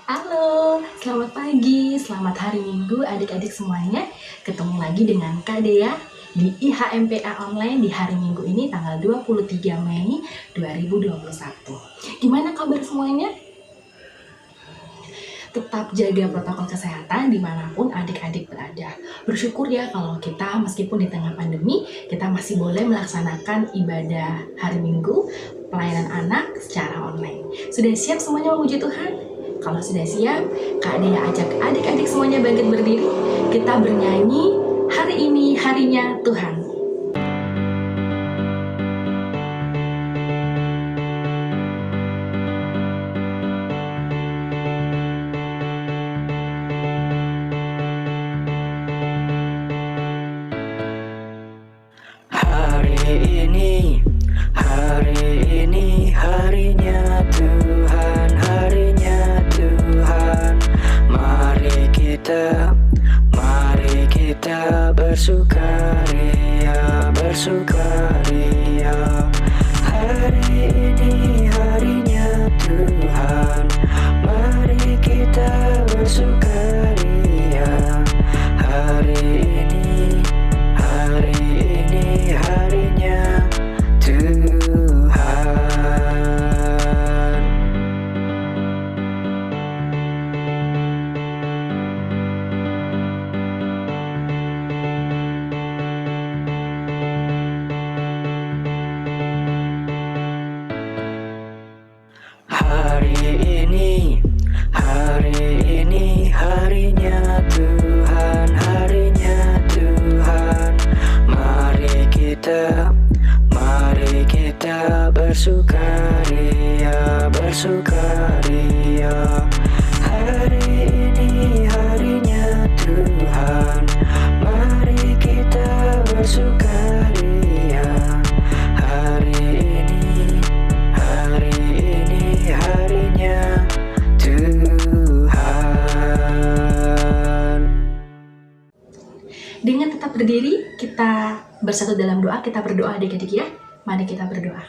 Halo, selamat pagi, selamat hari Minggu adik-adik semuanya. Ketemu lagi dengan Kak Dea di IHMPA Online di hari Minggu ini tanggal 23 Mei 2021. Gimana kabar semuanya? Tetap jaga protokol kesehatan dimanapun adik-adik berada. Bersyukur ya kalau kita meskipun di tengah pandemi, kita masih boleh melaksanakan ibadah hari Minggu, pelayanan anak secara online. Sudah siap semuanya memuji Tuhan? Kalau sudah siap, Kak Dea ajak adik-adik semuanya bangkit berdiri. Kita bernyanyi, hari ini harinya Tuhan. Hari ini harinya Tuhan, harinya Tuhan. Mari kita bersukaria, bersukaria. Hari ini harinya Tuhan, mari kita bersukaria. Hari ini harinya Tuhan. Hari ini harinya Tuhan, harinya Tuhan. Mari kita bersukaria, bersukaria. Hari ini harinya Tuhan, mari kita bersukaria. Hari ini harinya Tuhan. Dengan tetap berdiri, kita bersatu dalam doa, kita berdoa adik-adik ya. Mari kita berdoa.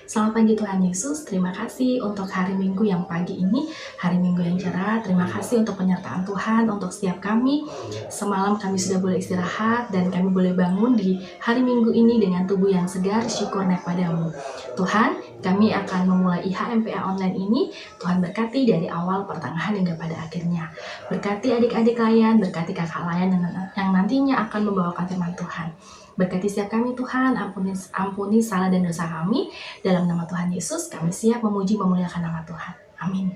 Selamat pagi Tuhan Yesus, terima kasih untuk hari Minggu yang pagi ini, hari Minggu yang cerah. Terima kasih untuk penyertaan Tuhan, untuk setiap kami. Semalam kami sudah boleh istirahat dan kami boleh bangun di hari Minggu ini dengan tubuh yang segar, syukur naik padamu. Tuhan, kami akan memulai IHMPA Online ini. Tuhan berkati dari awal, pertengahan, hingga pada akhirnya. Berkati adik-adik layan, berkati kakak layan yang nantinya akan membawakan firman Tuhan. Berkati setiap kami Tuhan, ampuni salah dan dosa kami. Dalam nama Tuhan Yesus, kami siap memuji memuliakan nama Tuhan. Amin.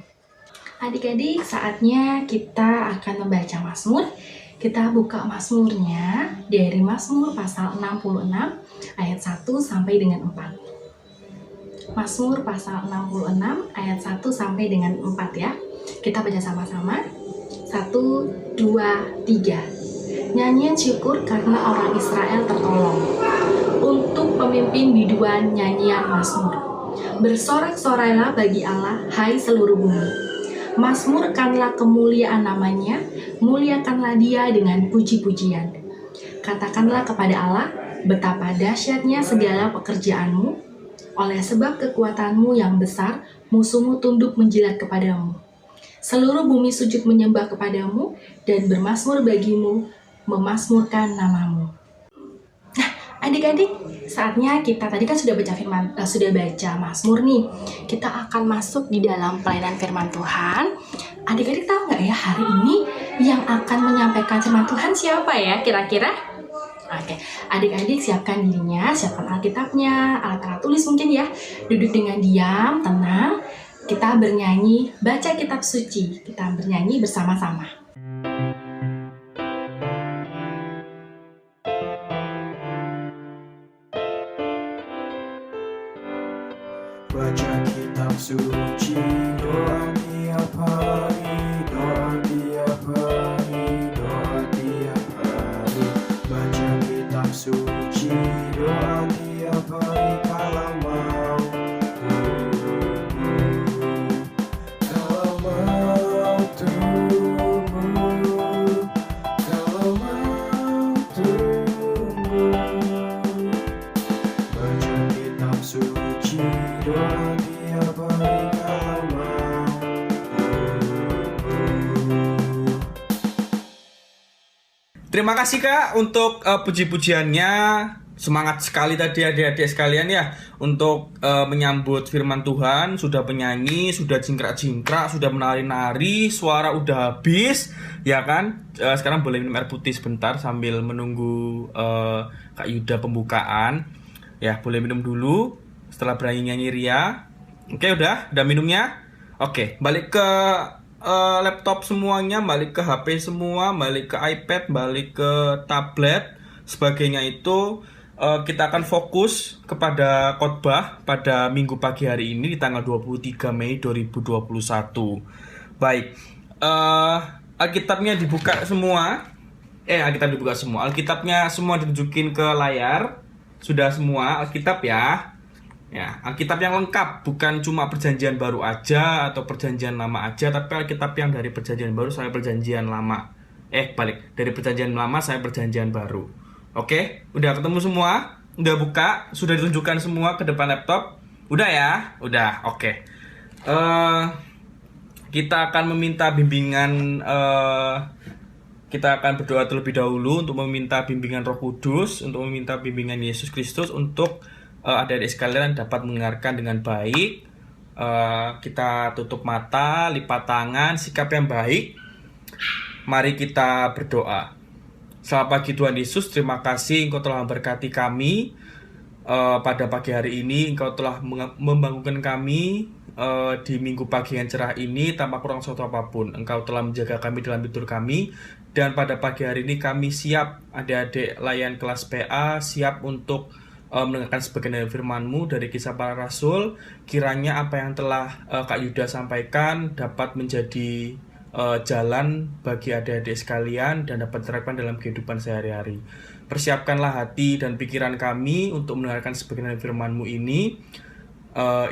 Adik-adik, saatnya kita akan membaca Mazmur. Kita buka Mazmurnya dari Mazmur pasal 66 ayat 1 sampai dengan 4. Mazmur pasal 66 ayat 1 sampai dengan 4 ya. Kita baca sama-sama. 1, 2, 3. Nyanyian syukur karena orang Israel tertolong. Untuk pemimpin biduan nyanyian Mazmur. Bersorak-sorailah bagi Allah, hai seluruh bumi. Mazmurkanlah kemuliaan namanya, muliakanlah dia dengan puji-pujian. Katakanlah kepada Allah, betapa dahsyatnya segala pekerjaanmu. Oleh sebab kekuatanmu yang besar, musuhmu tunduk menjilat kepadamu. Seluruh bumi sujud menyembah kepadamu dan bermazmur bagimu, memazmurkan namamu. Nah, adik-adik, saatnya kita tadi kan sudah baca Mazmur nih. Kita akan masuk di dalam pelayanan firman Tuhan. Adik-adik tahu nggak ya hari ini yang akan menyampaikan firman Tuhan siapa ya kira-kira? Oke, adik-adik siapkan dirinya, siapkan Alkitabnya, alat-alat tulis mungkin ya. Duduk dengan diam, tenang. Kita bernyanyi, baca kitab suci. Kita bernyanyi bersama-sama. Baca kitab suci, doa tiap hari, doa tiap hari, doa tiap hari. Baca kitab suci, doa tiap hari kalau mau. Kalau mau tumbuh Terima kasih Kak untuk puji-pujiannya. Semangat sekali tadi adik-adik sekalian ya untuk menyambut firman Tuhan. Sudah penyanyi, sudah jingkrak-jingkrak, sudah menari-nari, suara udah habis, ya kan? Sekarang boleh minum air putih sebentar sambil menunggu Kak Yuda pembukaan. Ya, boleh minum dulu setelah berani nyanyi Ria. Oke, udah minumnya. Oke, balik ke laptop semuanya, balik ke HP semua, balik ke iPad, balik ke tablet, sebagainya itu. Kita akan fokus kepada khotbah pada minggu pagi hari ini di tanggal 23 Mei 2021. Baik, Alkitabnya dibuka semua. Alkitab dibuka semua. Alkitabnya semua ditunjukin ke layar. Sudah semua Alkitab ya. Ya, Alkitab yang lengkap, bukan cuma perjanjian baru aja atau perjanjian lama aja, tapi Alkitab yang dari perjanjian baru sampai perjanjian lama. Dari perjanjian lama sampai perjanjian baru. Oke, udah ketemu semua? Udah buka? Sudah ditunjukkan semua ke depan laptop? Udah ya? Udah, oke. Kita akan meminta bimbingan, kita akan berdoa terlebih dahulu untuk meminta bimbingan Roh Kudus, untuk meminta bimbingan Yesus Kristus untuk adik-adik sekalian dapat mendengarkan dengan baik. Kita tutup mata, lipat tangan, sikap yang baik. Mari kita berdoa. Selamat pagi Tuhan Yesus, terima kasih Engkau telah memberkati kami pada pagi hari ini. Engkau telah membangunkan kami di minggu pagi yang cerah ini tanpa kurang suatu apapun. Engkau telah menjaga kami dalam tidur kami. Dan pada pagi hari ini kami siap, adik-adik layan kelas PA, siap untuk mendengarkan sebagian dari firman-Mu dari Kisah Para Rasul. Kiranya apa yang telah Kak Yuda sampaikan dapat menjadi jalan bagi adik-adik sekalian dan dapat diterapkan dalam kehidupan sehari-hari. Persiapkanlah hati dan pikiran kami untuk mendengarkan sebagian dari firman-Mu ini.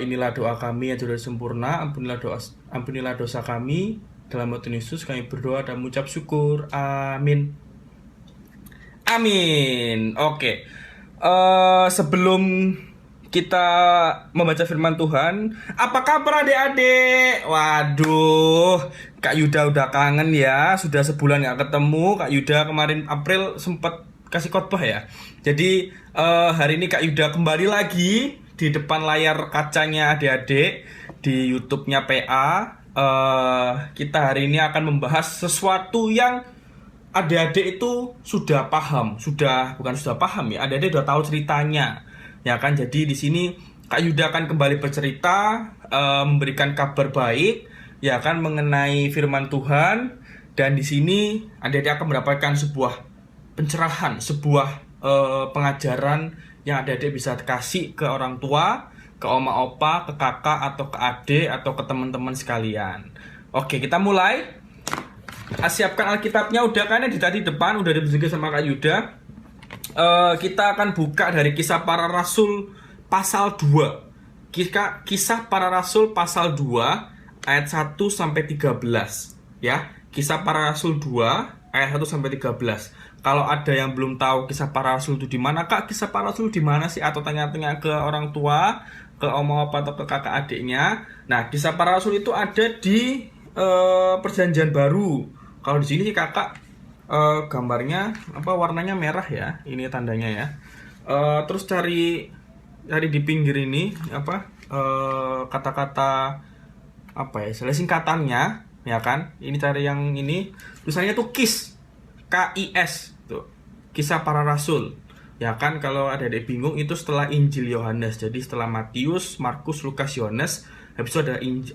Inilah doa kami yang sudah sempurna. Ampunilah dosa kami. Dalam nama Tuhan Yesus kami berdoa dan mengucap syukur. Amin. Amin. Oke. Sebelum kita membaca firman Tuhan, apa kabar adik-adik? Waduh, Kak Yuda udah kangen ya. Sudah sebulan gak ketemu. Kak Yuda kemarin April sempat kasih khotbah ya. Jadi hari ini Kak Yuda kembali lagi di depan layar kacanya adik-adik di YouTube-nya PA. Kita hari ini akan membahas sesuatu yang adik-adik itu sudah paham. Bukan sudah paham ya, adik-adik udah tahu ceritanya. Ya kan, jadi di sini Kak Yuda akan kembali bercerita, memberikan kabar baik, ya kan, mengenai firman Tuhan. Dan di sini adik-adik akan mendapatkan sebuah pencerahan, sebuah pengajaran yang adik-adik bisa kasih ke orang tua, ke oma opa, ke kakak atau ke adik atau ke teman-teman sekalian. Oke, kita mulai. Siapkan Alkitabnya udah kan di tadi depan udah ditunjukin sama Kak Yuda. Kita akan buka dari Kisah Para Rasul pasal 2. Kisah Para Rasul pasal 2 ayat 1 sampai 13 ya. Kisah Para Rasul 2 ayat 1 sampai 13. Kalau ada yang belum tahu Kisah Para Rasul itu di mana, Kak, Kisah Para Rasul di mana sih, atau tanya-tanya ke orang tua, ke om opa atau ke kakak adiknya. Nah, Kisah Para Rasul itu ada di Perjanjian Baru. Kalau di sini sih kakak gambarnya warnanya merah ya, ini tandanya ya. Terus cari di pinggir ini kata-kata singkatannya ya kan. Ini cari yang ini tulisannya tuh KIS tuh, Kisah Para Rasul ya kan. Kalau ada bingung itu setelah Injil Yohanes, jadi setelah Matius, Markus, Lukas, Yohanes, habis itu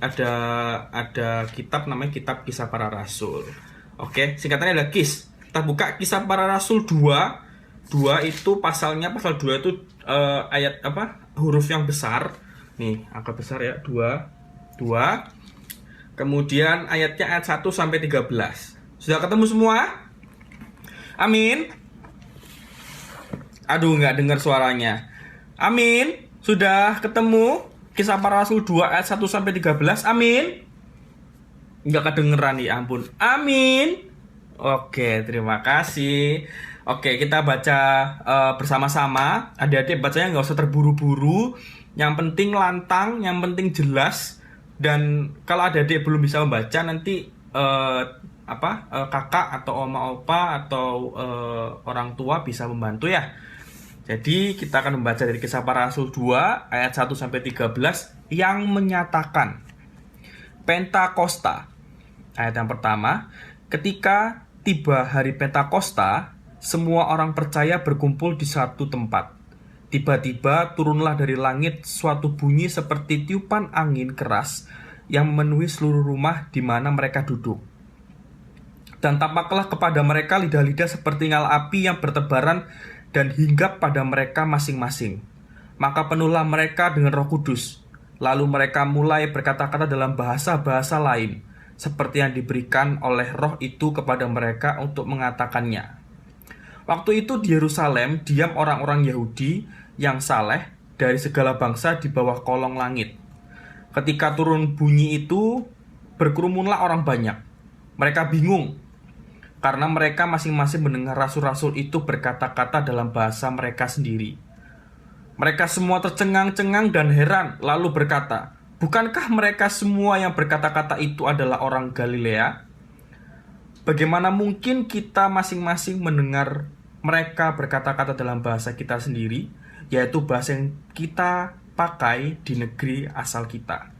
ada kitab namanya Kitab Kisah Para Rasul. Oke, singkatannya adalah KIS. Kita buka Kisah Para Rasul 2. 2 itu pasal 2 itu ayat huruf yang besar. Nih, angka besar ya, 2. Kemudian ayatnya ayat 1 sampai 13. Sudah ketemu semua? Amin. Aduh, nggak dengar suaranya. Amin. Sudah ketemu Kisah Para Rasul 2 ayat 1 sampai 13. Amin. Nggak kedengeran, ya ampun. Amin. Oke, terima kasih. Oke, kita baca bersama-sama. Adik-adik bacanya nggak usah terburu-buru. Yang penting lantang, yang penting jelas. Dan kalau adik-adik belum bisa membaca, nanti kakak atau oma opa atau orang tua bisa membantu ya. Jadi kita akan membaca dari Kisah Para Rasul 2 ayat 1 sampai 13 yang menyatakan Pentakosta. Ayat yang pertama, ketika tiba hari Pentakosta, semua orang percaya berkumpul di satu tempat. Tiba-tiba turunlah dari langit suatu bunyi seperti tiupan angin keras yang memenuhi seluruh rumah di mana mereka duduk. Dan tampaklah kepada mereka lidah-lidah seperti nyala api yang bertebaran dan hinggap pada mereka masing-masing. Maka penuhlah mereka dengan Roh Kudus. Lalu mereka mulai berkata-kata dalam bahasa-bahasa lain, seperti yang diberikan oleh Roh itu kepada mereka untuk mengatakannya. Waktu itu di Yerusalem diam orang-orang Yahudi yang saleh dari segala bangsa di bawah kolong langit. Ketika turun bunyi itu, berkerumunlah orang banyak. Mereka bingung, karena mereka masing-masing mendengar rasul-rasul itu berkata-kata dalam bahasa mereka sendiri. Mereka semua tercengang-cengang dan heran, lalu berkata, "Bukankah mereka semua yang berkata-kata itu adalah orang Galilea? Bagaimana mungkin kita masing-masing mendengar mereka berkata-kata dalam bahasa kita sendiri, yaitu bahasa yang kita pakai di negeri asal kita?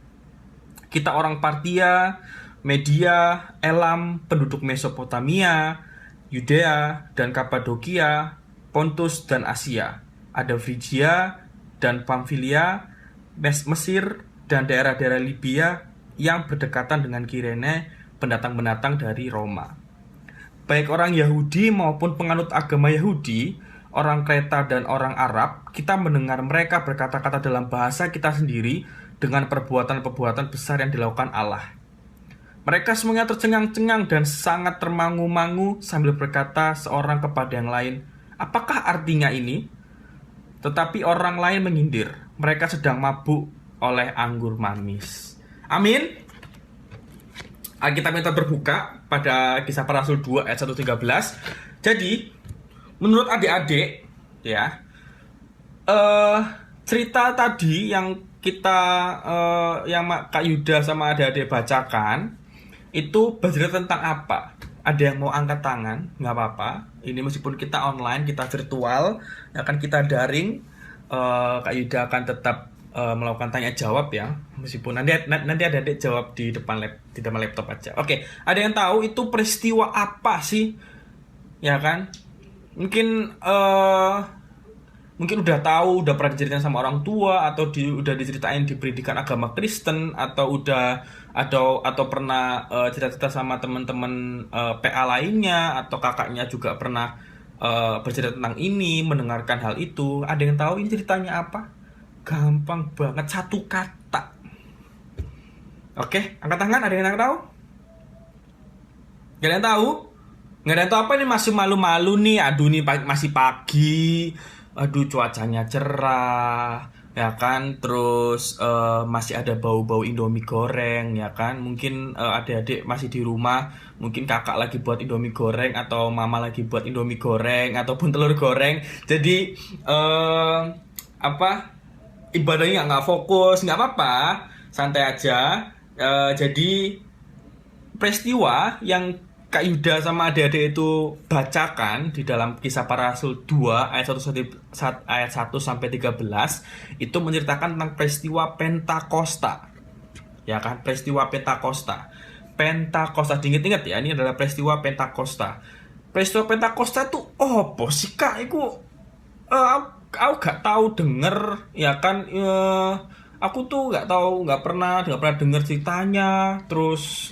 Kita orang Partia, Media, Elam, penduduk Mesopotamia, Yudea dan Kapadokia, Pontus dan Asia. Ada Frigia dan Pamfilia, Mesir dan daerah-daerah Libya yang berdekatan dengan Kirene, pendatang-pendatang dari Roma. Baik orang Yahudi maupun penganut agama Yahudi, orang Kreta dan orang Arab, kita mendengar mereka berkata-kata dalam bahasa kita sendiri dengan perbuatan-perbuatan besar yang dilakukan Allah. Mereka semuanya tercengang-cengang dan sangat termangu-mangu sambil berkata seorang kepada yang lain, "Apakah artinya ini?" Tetapi orang lain menyindir, mereka sedang mabuk oleh anggur manis. Amin. Kita minta terbuka pada Kisah Para Rasul 2 ayat 1-13. Jadi, menurut adik-adik ya, cerita tadi yang kita yang Kak Yuda sama adik-adik bacakan itu bercerita tentang apa? Ada yang mau angkat tangan? Nggak apa-apa. Ini meskipun kita online, kita virtual, akan kita daring, Kak Yuda akan tetap melakukan tanya jawab ya, meskipun nanti ada adik jawab di depan laptop aja. Oke, ada yang tahu itu peristiwa apa sih? Ya kan? Mungkin udah tahu, udah pernah diceritain sama orang tua, atau udah diceritain di pendidikan agama Kristen, atau atau pernah cerita-cerita sama teman-teman PA lainnya, atau kakaknya juga pernah bercerita tentang ini, mendengarkan hal itu. Ada yang tahu ini ceritanya apa? Gampang banget, satu kata. Oke, angkat tangan. Ada yang tahu? Gak ada yang tahu? Gak ada yang tahu apa ini? Masih malu-malu nih. Aduh nih masih pagi. Aduh cuacanya cerah, ya kan. Terus masih ada bau-bau Indomie goreng, ya kan. Mungkin adik-adik masih di rumah. Mungkin kakak lagi buat Indomie goreng, atau mama lagi buat Indomie goreng, ataupun telur goreng. Jadi ibadahnya nggak fokus, nggak apa-apa, santai aja. Jadi peristiwa yang Kak Yuda sama adik-adik itu bacakan di dalam Kisah Para Rasul 2 ayat 1 sampai 13 itu menceritakan tentang peristiwa Pentakosta. Ya kan, peristiwa Pentakosta. Pentakosta, diinget-inget ya, ini adalah peristiwa Pentakosta. Peristiwa Pentakosta itu apa sih Kak? Aku gak tahu denger, ya kan. Aku tuh nggak pernah denger ceritanya. Terus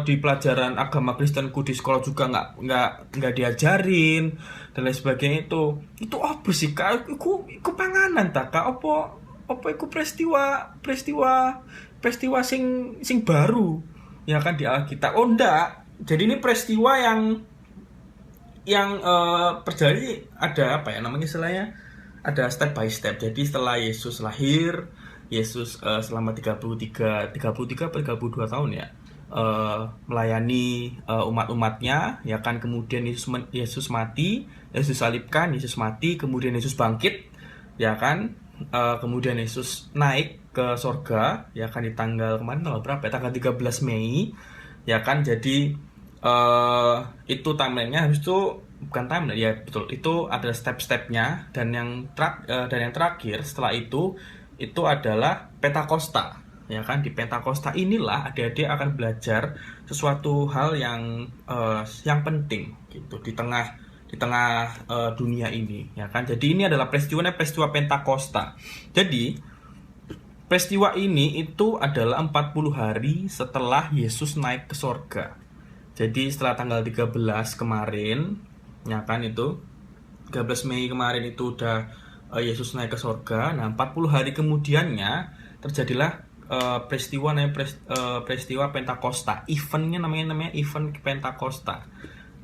di pelajaran agama Kristenku di sekolah juga nggak diajarin dan lain sebagainya. Itu apa sih Kak? Iku panganan tak Kak? Apa iku peristiwa sing baru, ya kan, di Alkitab? Oh enggak. Jadi ini peristiwa yang terjadi, ada apa ya namanya istilahnya? Ada step by step. Jadi setelah Yesus lahir, Yesus selama 33 atau 32 tahun ya, melayani umat-umatnya, ya kan. Kemudian Yesus mati, Yesus salibkan, Yesus mati, kemudian Yesus bangkit, ya kan. Kemudian Yesus naik ke sorga, ya kan, di tanggal berapa ya? Tanggal 13 Mei, ya kan. Jadi Itu timelinenya, habis itu bukan timeline ya, betul, itu ada step-stepnya, dan yang terakhir setelah itu adalah Pentakosta, ya kan. Di Pentakosta inilah adik-adik akan belajar sesuatu hal yang penting gitu di tengah dunia ini, ya kan. Jadi ini adalah peristiwa Pentakosta. Jadi peristiwa ini itu adalah 40 hari setelah Yesus naik ke sorga. Jadi setelah tanggal 13 kemarin, ya kan, itu 13 Mei kemarin itu udah Yesus naik ke sorga. Nah, 40 hari kemudiannya terjadilah peristiwa Pentakosta. Eventnya namanya event Pentakosta.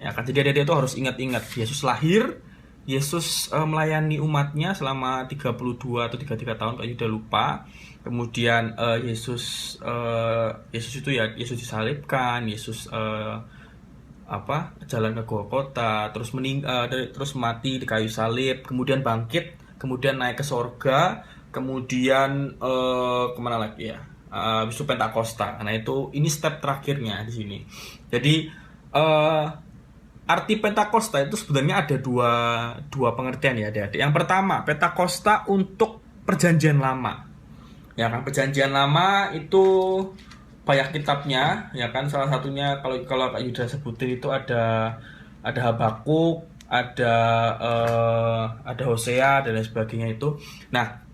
Ya kan, jadi adik-adik itu harus ingat-ingat, Yesus lahir, Yesus melayani umatnya selama 32 atau 33 tahun, Kak Yuda lupa. Kemudian Yesus itu ya, Yesus disalibkan, Yesus jalan ke Golgota, terus mati di kayu salib, kemudian bangkit, kemudian naik ke sorga, kemudian kemana lagi ya? Habis itu Pentakosta. Nah, ini step terakhirnya di sini. Jadi arti Pentakosta itu sebenarnya ada dua pengertian ya, adik-adik. Yang pertama, Pentakosta untuk perjanjian lama. Ya kan, perjanjian lama itu banyak kitabnya, ya kan. Salah satunya kalau Kak Yuda sebutin itu ada Habakuk, ada Hosea dan lain sebagainya itu. Nah,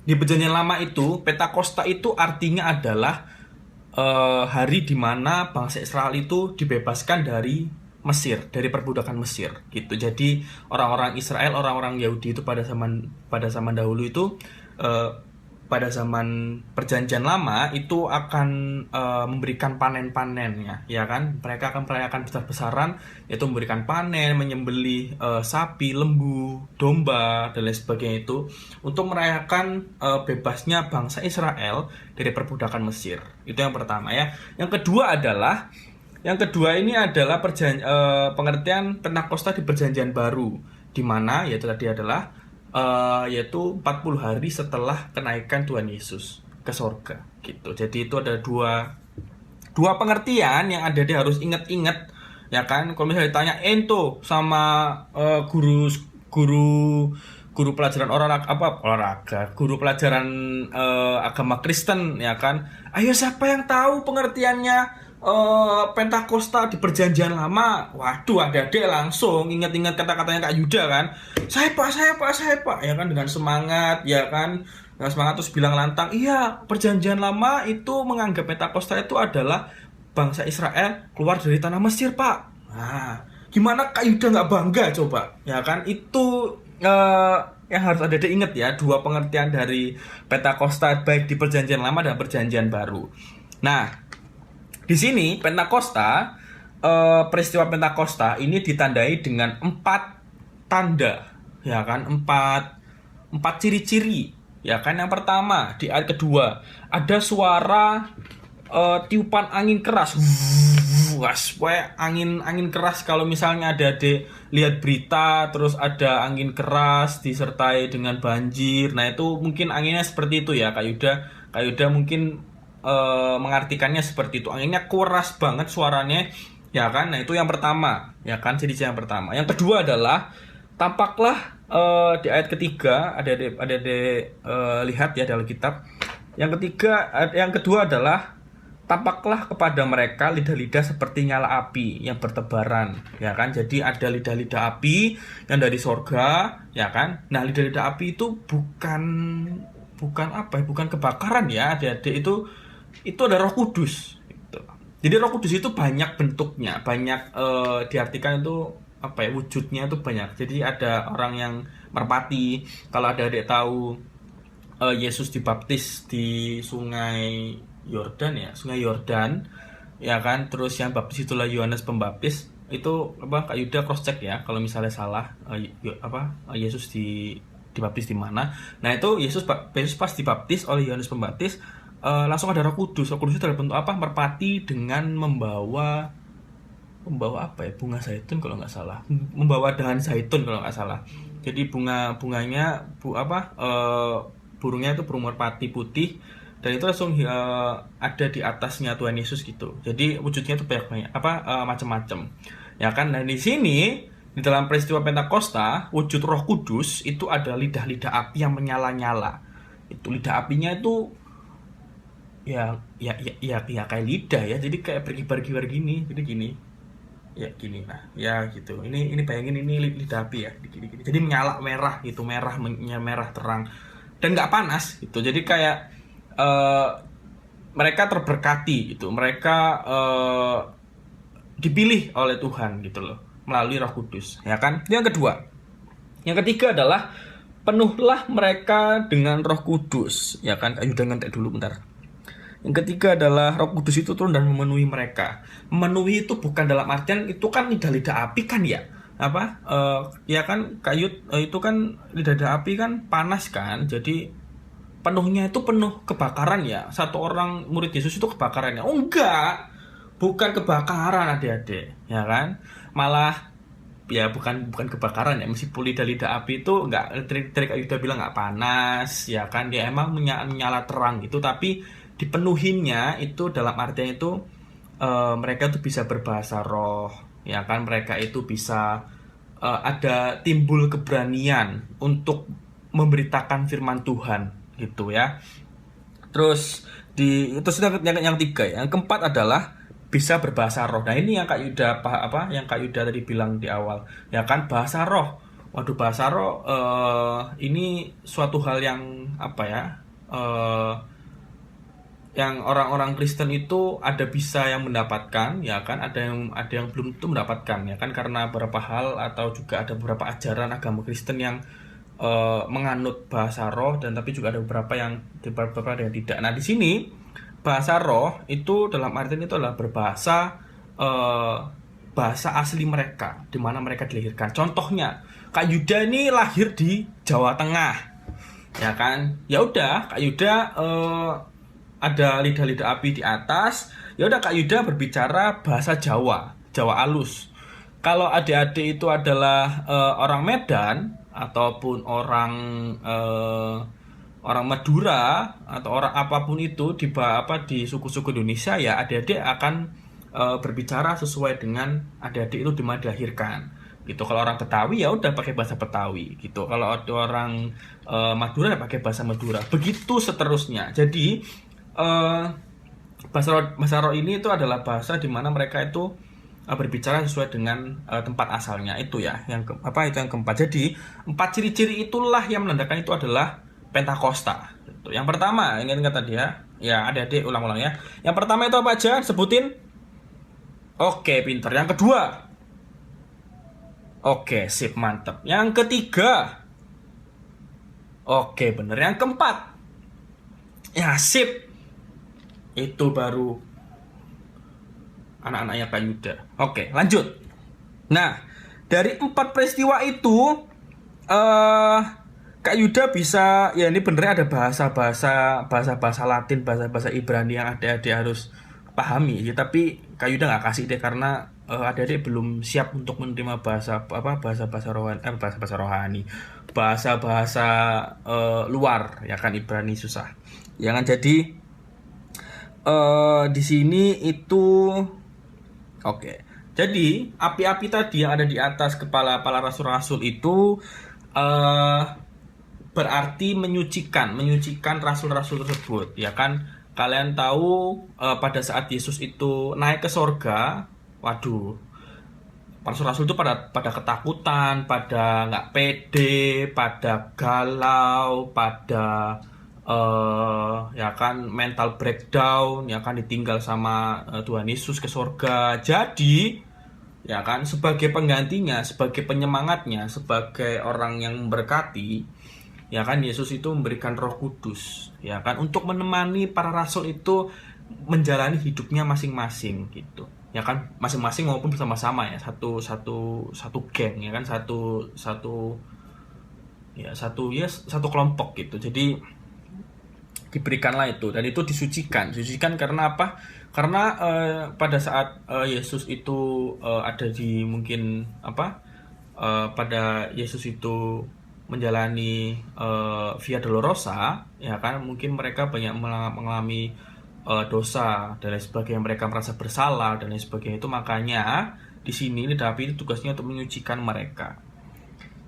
di perjanjian lama itu Pentakosta itu artinya adalah hari di mana bangsa Israel itu dibebaskan dari Mesir, dari perbudakan Mesir gitu. Jadi orang-orang Israel, orang-orang Yahudi itu pada zaman dahulu itu pada zaman perjanjian lama itu akan memberikan panen-panen, ya kan. Mereka akan merayakan besar-besaran, yaitu memberikan panen, menyembelih sapi, lembu, domba dan lain sebagainya itu untuk merayakan bebasnya bangsa Israel dari perbudakan Mesir. Itu yang pertama ya. Yang kedua ini adalah pengertian Pentakosta di perjanjian baru, di mana yaitu tadi adalah yaitu 40 hari setelah kenaikan Tuhan Yesus ke sorga gitu. Jadi itu ada dua pengertian yang ada, dia harus ingat-ingat, ya kan. Kalau misalnya ditanya ento sama guru pelajaran guru pelajaran agama Kristen, ya kan. Ayo, siapa yang tahu pengertiannya Pentakosta di perjanjian lama? Waduh, adik-adik langsung ingat-ingat kata-katanya Kak Yuda kan. Saya pak, ya kan, dengan semangat, ya kan. Dengan semangat terus bilang lantang, iya, perjanjian lama itu menganggap Pentakosta itu adalah bangsa Israel keluar dari tanah Mesir, Pak. Nah, gimana Kak Yuda nggak bangga coba? Ya kan, itu yang harus adik-adik ingat ya, dua pengertian dari Pentakosta baik di perjanjian lama dan perjanjian baru. Nah, di sini Pentakosta, peristiwa Pentakosta ini ditandai dengan 4 tanda, ya kan, 4 ciri-ciri, ya kan. Yang pertama, di ayat kedua ada suara tiupan angin keras. Angin keras. Kalau misalnya adik lihat berita terus ada angin keras disertai dengan banjir, nah itu mungkin anginnya seperti itu ya, Kak Yuda mungkin mengartikannya seperti itu. Anginnya keras banget suaranya, ya kan. Nah, itu yang pertama, ya kan, ciri yang pertama. Yang kedua adalah tampaklah di ayat ketiga, ada lihat ya dalam kitab. Yang kedua adalah tampaklah kepada mereka lidah-lidah seperti nyala api yang bertebaran, ya kan. Jadi ada lidah-lidah api yang dari sorga, ya kan. Nah, lidah-lidah api itu bukan kebakaran ya, adik-adik, itu ada Roh Kudus gitu. Jadi Roh Kudus itu banyak bentuknya, banyak diartikan itu wujudnya itu banyak. Jadi ada orang yang merpati. Kalau adik tahu Yesus dibaptis di Sungai Yordan, ya kan. Terus yang baptis itulah Yohanes Pembaptis. Itu Kak Yuda cross check ya kalau misalnya salah Yesus dibaptis di mana. Nah, itu Yesus pas dibaptis oleh Yohanes Pembaptis, langsung ada Roh Kudus. Roh Kudus itu dalam bentuk merpati dengan membawa bunga zaitun kalau nggak salah, membawa dahan zaitun kalau nggak salah. Jadi bunganya burungnya itu burung merpati putih dan itu langsung ada di atasnya Tuhan Yesus gitu. Jadi wujudnya itu banyak macam-macam. Ya kan? Dan di sini di dalam peristiwa Pentakosta, wujud Roh Kudus itu ada lidah-lidah api yang menyala-nyala. Itu lidah apinya itu ya kayak lidah ya. Jadi kayak berkibar-kibar gini. Jadi gini. Ya gini, nah ya gitu. Ini bayangin ini lidah api ya, gini. Jadi menyala merah gitu, merah terang dan nggak panas gitu. Jadi kayak mereka terberkati gitu, mereka dipilih oleh Tuhan gitu loh melalui Roh Kudus, ya kan? Yang kedua, yang ketiga adalah penuhlah mereka dengan Roh Kudus, ya kan? Ayo ngentek dulu bentar. Yang ketiga adalah Roh Kudus itu turun dan memenuhi mereka. Memenuhi itu bukan dalam artian itu kan lidah-lidah api kan ya. Ya kan itu kan lidah-lidah api kan panas kan. Jadi penuhnya itu penuh kebakaran ya. Satu orang murid Yesus itu kebakarannya. Oh enggak. Bukan kebakaran adik-adik, ya kan? Malah ya bukan kebakaran ya, meskipun lidah-lidah api itu enggak trik Yuda bilang enggak panas, ya kan? Dia emang menyala terang gitu, tapi dipenuhinya itu dalam artian itu mereka itu bisa berbahasa roh, ya kan, mereka itu bisa ada timbul keberanian untuk memberitakan firman Tuhan gitu ya. Terus itu sudah yang tiga ya. Yang keempat adalah bisa berbahasa roh. Nah ini yang Kak Yuda yang Kak Yuda tadi bilang di awal, ya kan, bahasa roh. Waduh, bahasa roh ini suatu hal yang yang orang-orang Kristen itu ada bisa yang mendapatkan, ya kan, ada yang belum tentu mendapatkan, ya kan, karena beberapa hal atau juga ada beberapa ajaran agama Kristen yang menganut bahasa roh, dan tapi juga ada beberapa yang tidak. Nah di sini bahasa roh itu dalam artian itu adalah berbahasa bahasa asli mereka, di mana mereka dilahirkan. Contohnya Kak Yuda ini lahir di Jawa Tengah, ya kan, ya udah Kak Yuda ada lidah-lidah api di atas, ya udah Kak Yuda berbicara bahasa Jawa alus. Kalau adik-adik itu adalah orang Medan ataupun orang Madura atau orang apapun itu di suku-suku Indonesia, ya adik-adik akan berbicara sesuai dengan adik-adik itu di mana dilahirkan. Gitu. Kalau orang Betawi ya udah pakai bahasa Betawi gitu. Kalau ada orang Madura ya pakai bahasa Madura. Begitu seterusnya. Jadi bahasa roh ini itu adalah bahasa di mana mereka itu berbicara sesuai dengan tempat asalnya itu ya. Itu yang keempat. Jadi 4 ciri-ciri itulah yang menandakan itu adalah Pentakosta. Gitu. Yang pertama, ingat tadi ya. Ya, adik-adik ulang-ulang ya. Yang pertama itu apa aja? Sebutin. Oke, pinter. Yang kedua. Oke, sip, mantap. Yang ketiga. Oke, bener. Yang keempat. Ya, sip. Itu baru anak-anaknya Kak Yuda. Oke, lanjut. Nah, dari 4 peristiwa itu Kak Yuda bisa, ya ini benernya ada bahasa Latin, bahasa Ibrani yang adik-adik harus pahami ya, tapi Kak Yuda nggak kasih deh karena adik-adik belum siap untuk menerima bahasa rohani, bahasa luar, ya kan, Ibrani susah. Jangan jadi di sini itu oke. Jadi api-api tadi yang ada di atas kepala para rasul-rasul itu berarti menyucikan rasul-rasul tersebut, ya kan. Kalian tahu pada saat Yesus itu naik ke sorga, waduh, rasul-rasul itu pada ketakutan, pada nggak pede, pada galau, pada ya kan mental breakdown, ya kan, ditinggal sama Tuhan Yesus ke sorga. Jadi ya kan, sebagai penggantinya, sebagai penyemangatnya, sebagai orang yang memberkati, ya kan, Yesus itu memberikan Roh Kudus, ya kan, untuk menemani para rasul itu menjalani hidupnya masing-masing gitu, ya kan, masing-masing maupun bersama-sama ya, satu geng, ya kan, satu kelompok gitu. Jadi diberikanlah itu, dan itu disucikan karena apa? Karena pada saat Yesus itu ada di mungkin pada Yesus itu menjalani Via Dolorosa, ya kan, mungkin mereka banyak mengalami dosa dan lain sebagainya, mereka merasa bersalah dan lain sebagainya. Itu makanya di sini lidah api itu tugasnya untuk menyucikan mereka,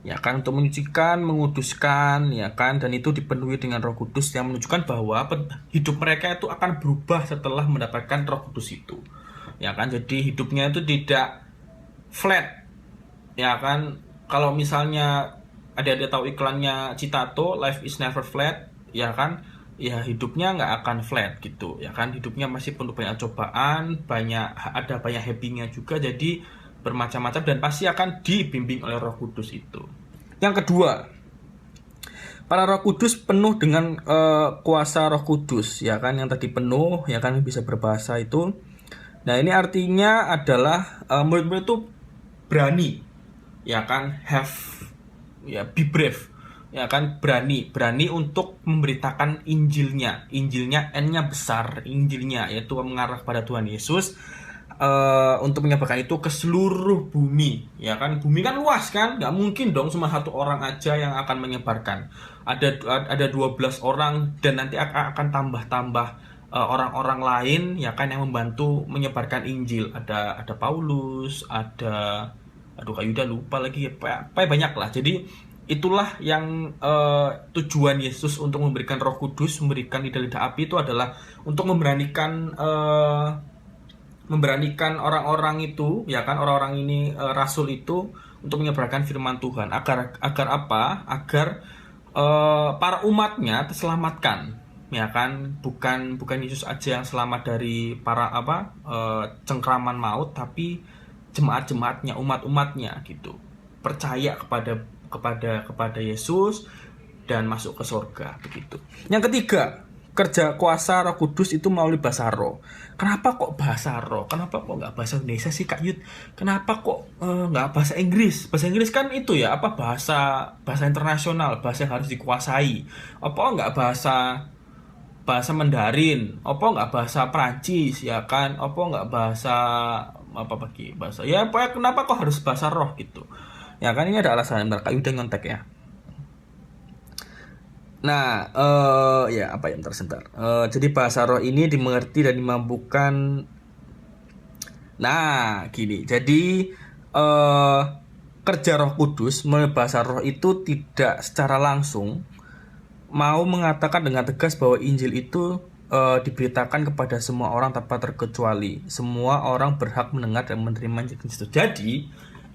ya kan, untuk menyucikan, menguduskan, ya kan, dan itu dipenuhi dengan Roh Kudus yang menunjukkan bahwa hidup mereka itu akan berubah setelah mendapatkan Roh Kudus itu, ya kan. Jadi hidupnya itu tidak flat, ya kan. Kalau misalnya ada tahu iklannya Citato, life is never flat, ya kan, ya hidupnya nggak akan flat gitu, ya kan. Hidupnya masih penuh banyak cobaan, ada banyak happy-nya juga, jadi bermacam-macam dan pasti akan dibimbing oleh Roh Kudus itu. Yang kedua, para Roh Kudus penuh dengan kuasa Roh Kudus, ya kan, yang tadi penuh, ya kan, bisa berbahasa itu. Nah, ini artinya adalah murid-murid itu berani, ya kan, be brave, ya kan, berani untuk memberitakan Injilnya. N-nya besar, Injilnya yaitu mengarah kepada Tuhan Yesus, untuk menyebarkan itu ke seluruh bumi, ya kan. Bumi kan luas kan, nggak mungkin dong cuma satu orang aja yang akan menyebarkan. Ada 12 orang dan nanti akan tambah orang-orang lain, ya kan, yang membantu menyebarkan Injil. Ada Paulus, ada Kak Yuda lupa lagi, banyak lah. Jadi itulah yang tujuan Yesus untuk memberikan Roh Kudus, memberikan lidah api itu adalah untuk memberanikan orang-orang itu, ya kan, orang-orang ini, rasul itu, untuk menyebarkan firman Tuhan agar apa? Agar para umatnya terselamatkan, ya kan. Bukan Yesus aja yang selamat dari para cengkraman maut, tapi jemaat-jemaatnya, umat-umatnya gitu, percaya kepada Yesus dan masuk ke surga begitu. Yang ketiga, kerja kuasa Roh Kudus itu melalui bahasa roh. Kenapa kok bahasa roh? Kenapa kok nggak bahasa Indonesia sih, Kak Yud? Kenapa kok nggak bahasa Inggris? Bahasa Inggris kan itu ya, bahasa internasional, bahasa yang harus dikuasai. Apa nggak bahasa Mandarin? Apa nggak bahasa Prancis, ya kan? Apa nggak bahasa ya, kenapa kok harus bahasa roh gitu, ya kan. Ini ada alasan. Bentar, Kak Yuda nyontek ya. Nah, ya apa ya, sebentar. Jadi bahasa roh ini dimengerti dan dimampukan. Nah, gini. Jadi kerja Roh Kudus melalui bahasa roh itu tidak secara langsung mau mengatakan dengan tegas bahwa Injil itu diberitakan kepada semua orang tanpa terkecuali. Semua orang berhak mendengar dan menerima Injil Kristus. Jadi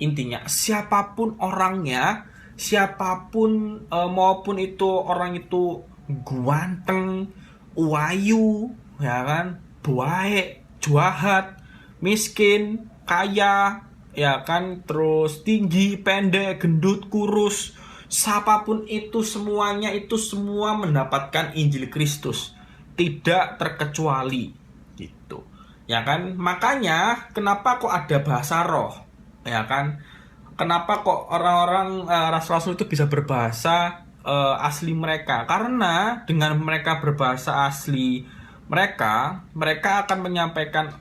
intinya siapapun orangnya, siapapun maupun itu orang itu ganteng, wayu, ya kan, baik, jahat, miskin, kaya, ya kan, terus tinggi, pendek, gendut, kurus, siapapun itu, semuanya itu semua mendapatkan Injil Kristus, tidak terkecuali gitu, ya kan. Makanya kenapa kok ada bahasa roh, ya kan. Kenapa kok orang-orang rasul-rasul itu bisa berbahasa asli mereka? Karena dengan mereka berbahasa asli mereka akan menyampaikan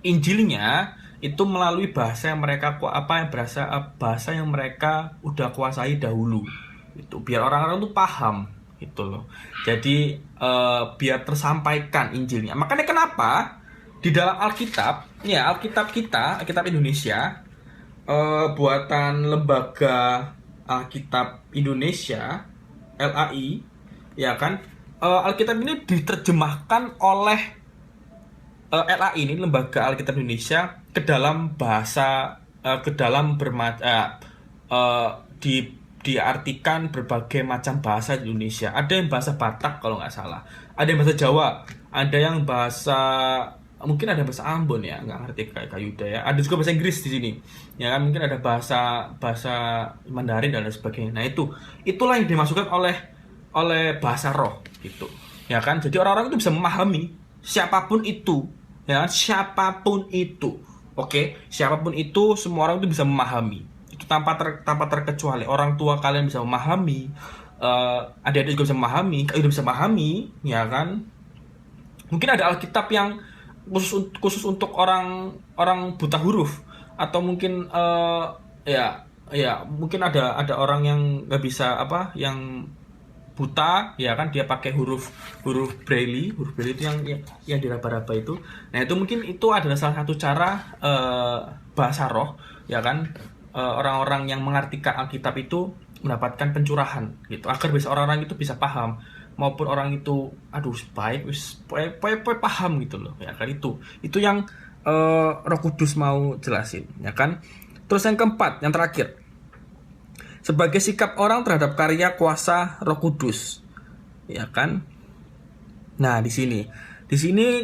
Injilnya itu melalui bahasa yang mereka bahasa yang mereka udah kuasai dahulu. Itu biar orang-orang tuh paham gitu loh. Jadi biar tersampaikan Injilnya. Makanya kenapa di dalam Alkitab, ya Alkitab kita, Alkitab Indonesia, buatan Lembaga Alkitab Indonesia LAI, ya kan, Alkitab ini diterjemahkan oleh LAI ini, Lembaga Alkitab Indonesia, ke dalam bahasa diartikan berbagai macam bahasa di Indonesia. Ada yang bahasa Batak kalau nggak salah, ada yang bahasa Jawa, ada yang bahasa, mungkin ada bahasa Ambon ya, nggak ngerti kayak Kak Yuda ya. Ada juga bahasa Inggris di sini, ya kan, mungkin ada bahasa Mandarin dan lain sebagainya. Nah itulah yang dimasukkan oleh bahasa roh gitu, ya kan. Jadi orang-orang itu bisa memahami siapapun itu, ya kan, siapapun itu, oke, siapapun itu, semua orang itu bisa memahami itu tanpa terkecuali. Orang tua kalian bisa memahami, adik-adik juga bisa memahami, Kak Yuda bisa memahami, ya kan. Mungkin ada Alkitab yang khusus untuk orang buta huruf, atau mungkin ya ya mungkin ada orang yang nggak bisa apa, yang buta ya kan, dia pakai huruf huruf braille itu yang diraba-raba itu. Nah itu mungkin itu adalah salah satu cara bahasa roh ya kan, orang-orang yang mengartikan Alkitab itu mendapatkan pencurahan gitu, agar bisa orang-orang itu bisa paham, maupun orang itu aduh baik wis paham gitu loh ya kan. Itu yang Roh Kudus mau jelasin ya kan. Terus yang keempat, yang terakhir, sebagai sikap orang terhadap karya kuasa Roh Kudus, ya kan? Nah, di sini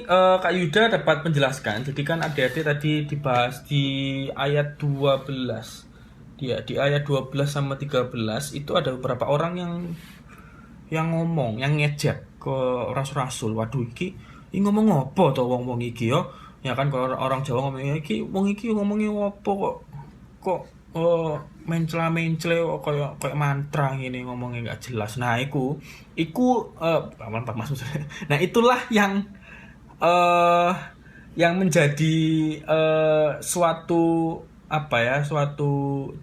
Kak Yuda dapat menjelaskan. Jadi kan adik-adik tadi dibahas di ayat 12. Di ayat 12 sama 13 itu ada beberapa orang yang ngomong, yang ngejek ke rasul-rasul. Waduh, iki ngomong apa to wong-wong iki yo? Ya kan, kalau orang Jawa ngomong iki, wong iki ngomongnya apa kok mencela-mencele kayak mantra gini, ngomongnya nggak jelas. Nah, iku maksudnya. Nah, itulah yang menjadi suatu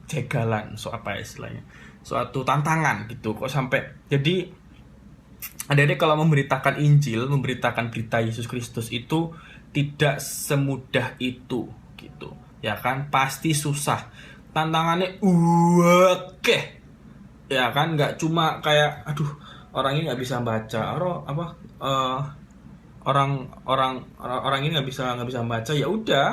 jegalan, istilahnya, suatu tantangan gitu. Kok sampai jadi adik-adik kalau memberitakan Injil, memberitakan berita Yesus Kristus itu tidak semudah itu gitu. Ya kan, pasti susah, tantangannya oke ya kan. Nggak cuma kayak aduh orang ini nggak bisa baca, orang ini nggak bisa baca, ya udah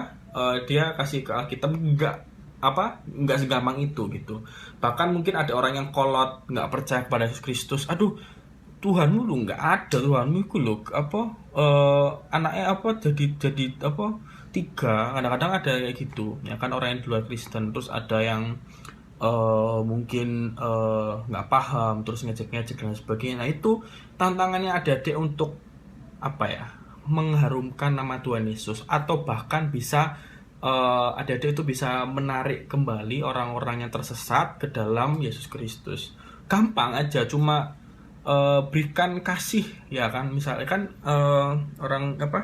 dia kasih ke Alkitab, nggak segampang itu gitu. Bahkan mungkin ada orang yang kolot, nggak percaya kepada Yesus Kristus. Aduh, Tuhanmu lu nggak ada, Tuhanmu itu lu anaknya jadi 3, kadang-kadang ada kayak gitu ya kan, orang yang di luar Kristen. Terus ada yang mungkin nggak paham, terus ngejek-ngejek dan sebagainya. Nah itu tantangannya adik-adik untuk mengharumkan nama Tuhan Yesus, atau bahkan bisa adik-adik itu bisa menarik kembali orang-orang yang tersesat ke dalam Yesus Kristus. Gampang aja, cuma berikan kasih ya kan. Misalnya kan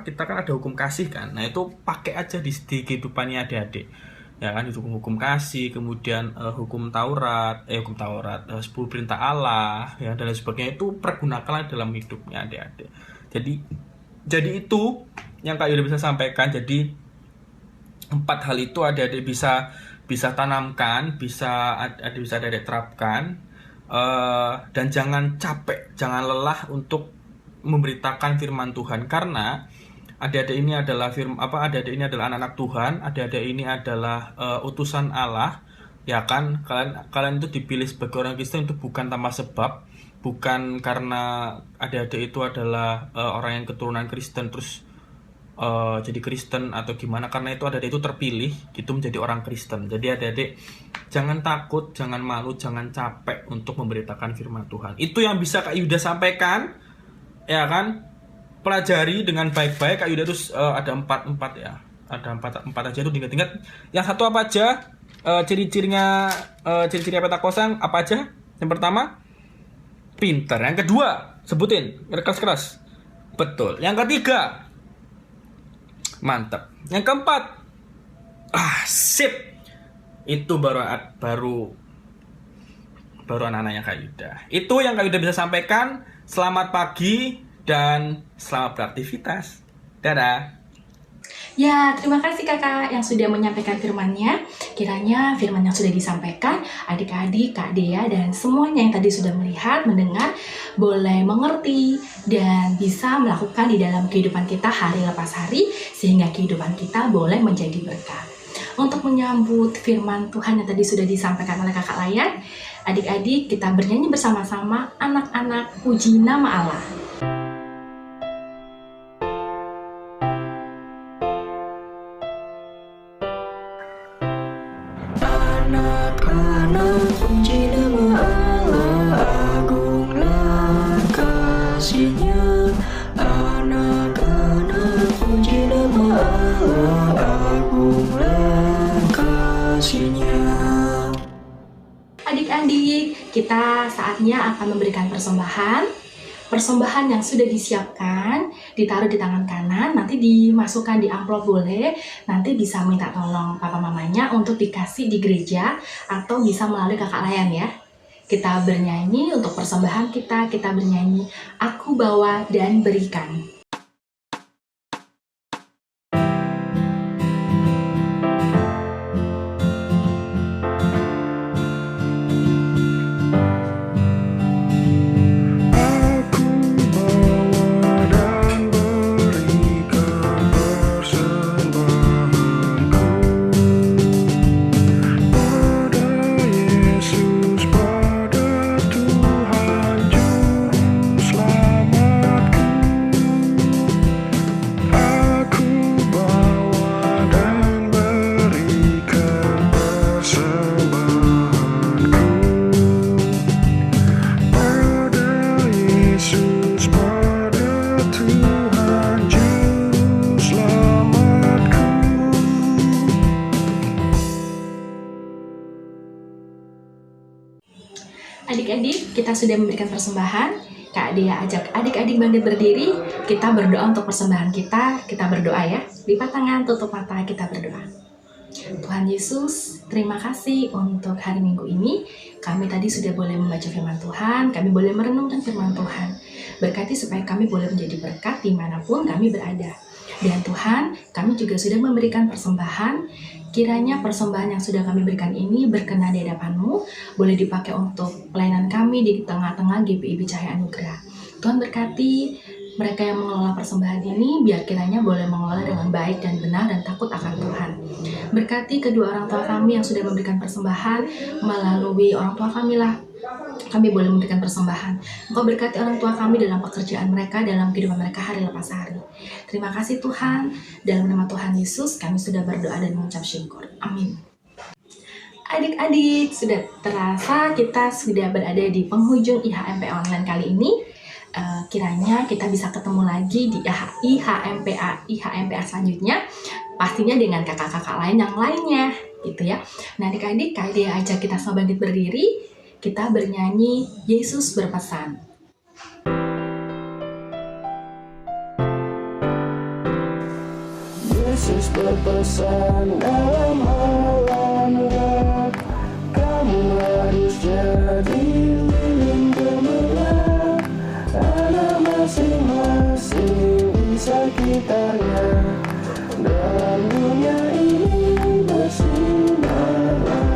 kita kan ada hukum kasih kan. Nah itu pakai aja di kehidupannya adik-adik ya kan, hukum kasih, kemudian hukum Taurat 10 perintah Allah ya dan lain sebagainya, itu pergunakanlah dalam hidupnya adik-adik. Jadi itu yang Kak Yuda bisa sampaikan. Jadi 4 hal itu adik-adik bisa tanamkan, bisa adik-adik terapkan. Dan jangan capek, jangan lelah untuk memberitakan firman Tuhan, karena adik-adik ini adalah anak-anak Tuhan, adik-adik ini adalah utusan Allah ya kan. Kalian itu dipilih sebagai orang Kristen itu bukan tanpa sebab, bukan karena adik-adik itu adalah orang yang keturunan Kristen terus jadi Kristen atau gimana, karena itu adik-adik itu terpilih gitu menjadi orang Kristen. Jadi adik-adik jangan takut, jangan malu, jangan capek untuk memberitakan firman Tuhan. Itu yang bisa Kak Yuda sampaikan ya kan. Pelajari dengan baik-baik. Kak Yuda terus ada 4 ya, ada 4 aja itu diingat-ingat. Yang satu apa aja, ciri-cirinya Pentakosta apa aja? Yang pertama pinter, yang kedua sebutin keras-keras, betul, yang ketiga mantap, yang keempat sip. Itu baru anak-anaknya Kak Yuda. Itu yang Kak Yuda bisa sampaikan. Selamat pagi dan selamat beraktivitas. Dadah. Ya, terima kasih kakak yang sudah menyampaikan firman-Nya. Kiranya firman yang sudah disampaikan, adik-adik, Kak Dea, dan semuanya yang tadi sudah melihat, mendengar, boleh mengerti dan bisa melakukan di dalam kehidupan kita hari lepas hari, sehingga kehidupan kita boleh menjadi berkat. Untuk menyambut firman Tuhan yang tadi sudah disampaikan oleh kakak Layan, adik-adik kita bernyanyi bersama-sama anak-anak puji nama Allah. Anak-anak puji nama Allah, agunglah kasih-Nya. Anak-anak puji nama Allah, agunglah kasih-Nya. Adik-adik, kita saatnya akan memberikan persembahan. persembahan yang sudah disiapkan ditaruh di tangan kanan, nanti dimasukkan di amplop boleh, nanti bisa minta tolong papa mamanya untuk dikasih di gereja atau bisa melalui kakak layan ya. Kita bernyanyi untuk persembahan kita bernyanyi Aku Bawa dan Berikan. Adik-adik, kita sudah memberikan persembahan. Kak Dea ajak adik-adik bangkit berdiri. Kita berdoa untuk persembahan kita berdoa ya. Lipat tangan, tutup mata, kita berdoa. Tuhan Yesus, terima kasih untuk hari Minggu ini. Kami tadi sudah boleh membaca firman Tuhan, kami boleh merenungkan firman Tuhan. Berkati supaya kami boleh menjadi berkat dimanapun kami berada. Dan Tuhan, kami juga sudah memberikan persembahan. Kiranya persembahan yang sudah kami berikan ini berkenan di hadapan-Mu, boleh dipakai untuk pelayanan kami di tengah-tengah GPIB Cahaya Anugerah. Tuhan berkati mereka yang mengelola persembahan ini, biar kiranya boleh mengelola dengan baik dan benar dan takut akan Tuhan. Berkati kedua orang tua kami yang sudah memberikan persembahan, melalui orang tua kami lah, kami boleh memberikan persembahan. Engkau berkati orang tua kami dalam pekerjaan mereka, dalam kehidupan mereka hari lepas hari. Terima kasih Tuhan, dalam nama Tuhan Yesus kami sudah berdoa dan mengucap syukur. Amin. Adik-adik, sudah terasa kita sudah berada di penghujung IHMP online kali ini. Kiranya kita bisa ketemu lagi di IHMPA selanjutnya, pastinya dengan kakak-kakak lain yang lainnya, gitu ya. Nah adik-adik, Kak Dea ajak kita semua bangkit berdiri, kita bernyanyi Yesus Berpesan. Yesus berpesan dalam alam gelap, kamu harus jadi lilin gemerlap. Anak masing-masing di sekitarnya, dalam dunia ini bersinarlah.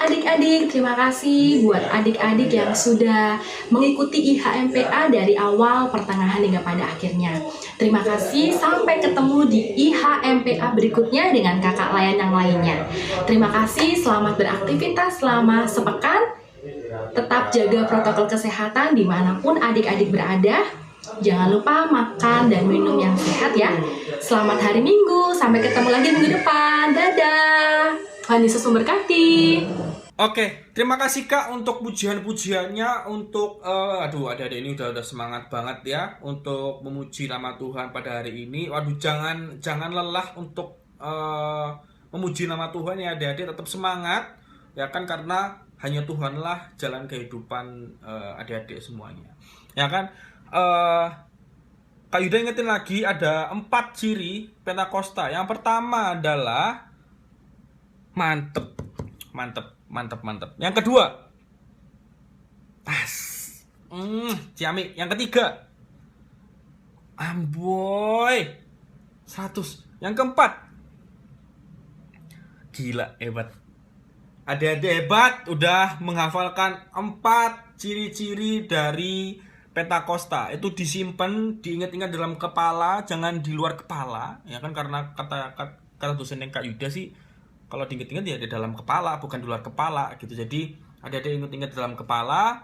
Adik-adik, terima kasih buat adik-adik yang sudah mengikuti IHMPA dari awal, pertengahan hingga pada akhirnya. Terima kasih, sampai ketemu di IHMPA berikutnya dengan kakak layan yang lainnya. Terima kasih, selamat beraktivitas selama sepekan. Tetap jaga protokol kesehatan dimanapun adik-adik berada. Jangan lupa makan dan minum yang sehat ya. Selamat hari Minggu, sampai ketemu lagi minggu depan. Dadah. Tuhan Yesus memberkati. Oke, terima kasih Kak untuk pujian-pujiannya, untuk adik-adik ini udah semangat banget ya untuk memuji nama Tuhan pada hari ini. Waduh, jangan lelah untuk memuji nama Tuhan ya adik-adik, tetap semangat ya kan, karena hanya Tuhanlah jalan kehidupan adik-adik semuanya. Ya kan? Kak Yuda ingetin lagi ada 4 ciri Pentakosta. Yang pertama adalah mantep. Yang kedua, ciamik. Yang ketiga, amboy, 100. Yang keempat, gila, hebat. Adik-adik hebat, udah menghafalkan 4 ciri-ciri dari Pentakosta. Itu disimpan, diingat-ingat dalam kepala, jangan di luar kepala, ya kan, karena kata dosen yang Kak Yuda sih, kalau diingat-ingat ya di dalam kepala, bukan di luar kepala gitu. Jadi ada ingat-ingat dalam kepala,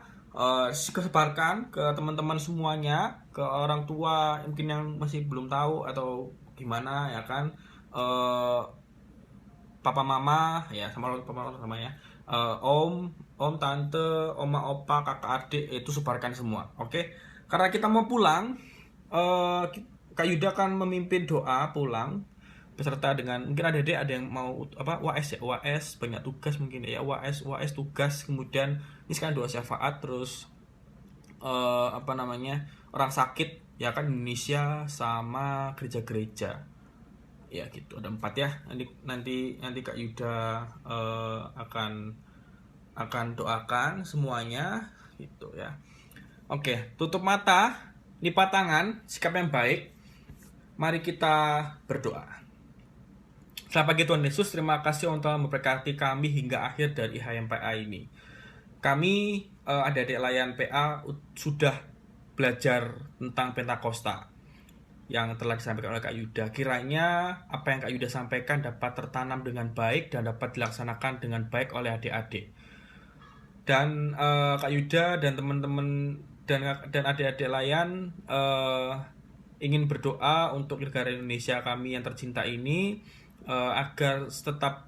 sebarkan ke teman-teman semuanya, ke orang tua mungkin yang masih belum tahu atau gimana ya kan, papa mama ya, sama papa mama ya, om tante, oma opa, kakak adik, itu sebarkan semua. Oke, karena kita mau pulang, Kak Yuda akan memimpin doa pulang. beserta dengan mungkin adik-adik ada yang mau UAS ya, UAS banyak tugas mungkin ya, UAS tugas, kemudian ini sekarang doa syafaat, terus orang sakit ya kan, Indonesia sama gereja-gereja ya gitu, ada 4 ya. Nanti Kak Yuda akan doakan semuanya gitu ya. Oke, tutup mata, lipat tangan, sikap yang baik. Mari kita berdoa. Selamat pagi Tuhan Yesus, terima kasih untuk memberkati kami hingga akhir dari HMPA ini. Kami adik-adik layan PA sudah belajar tentang Pentakosta yang telah disampaikan oleh Kak Yuda. Kiranya apa yang Kak Yuda sampaikan dapat tertanam dengan baik dan dapat dilaksanakan dengan baik oleh adik-adik. Dan Kak Yuda dan teman-teman dan adik-adik layan ingin berdoa untuk negara Indonesia kami yang tercinta ini agar tetap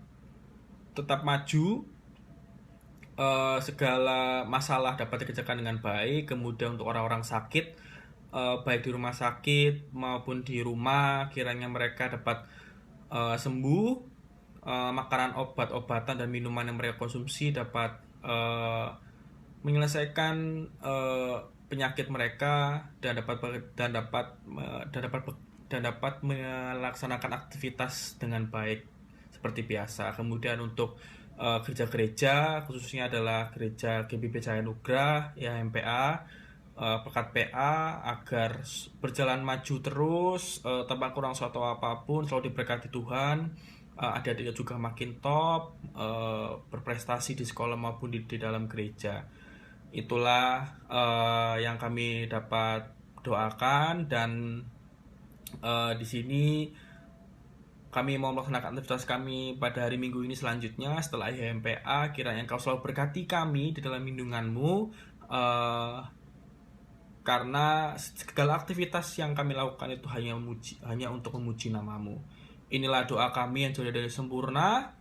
maju, segala masalah dapat dikerjakan dengan baik. Kemudian untuk orang-orang sakit, baik di rumah sakit maupun di rumah, kiranya mereka dapat sembuh, makanan, obat-obatan dan minuman yang mereka konsumsi dapat menyelesaikan penyakit mereka dan dapat melaksanakan aktivitas dengan baik seperti biasa. Kemudian untuk gereja-gereja, khususnya adalah gereja GBB Cahaya Nugrah ya MPA, Pekat PA, agar berjalan maju terus tanpa kurang suatu apapun, selalu diberkati Tuhan. Adik-adiknya juga makin top, berprestasi di sekolah maupun di dalam gereja. Itulah yang kami dapat doakan, dan di sini kami mau melaksanakan aktivitas kami pada hari Minggu ini selanjutnya setelah HMPA. Kiranya Engkau selalu berkati kami di dalam lindungan-Mu, karena segala aktivitas yang kami lakukan itu hanya untuk memuji nama-Mu. Inilah doa kami yang jauh dari sempurna.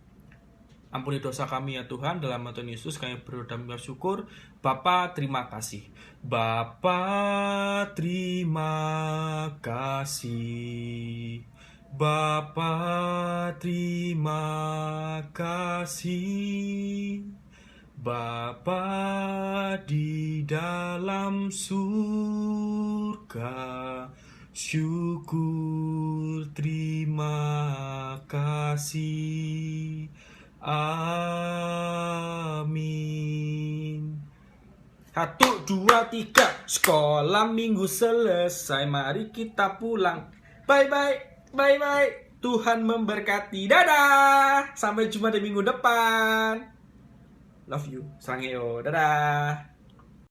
Ampuni dosa kami ya Tuhan, dalam nama Tuhan Yesus kami berdoa dan bersyukur. Bapa, terima kasih. Bapa, terima kasih. Bapa, terima kasih. Bapa di dalam surga, syukur, terima kasih. Amin. 1, 2, 3. Sekolah minggu selesai, mari kita pulang. Bye bye. Tuhan memberkati. Dadah. Sampai jumpa di minggu depan. Love you. Sangeo. Dadah.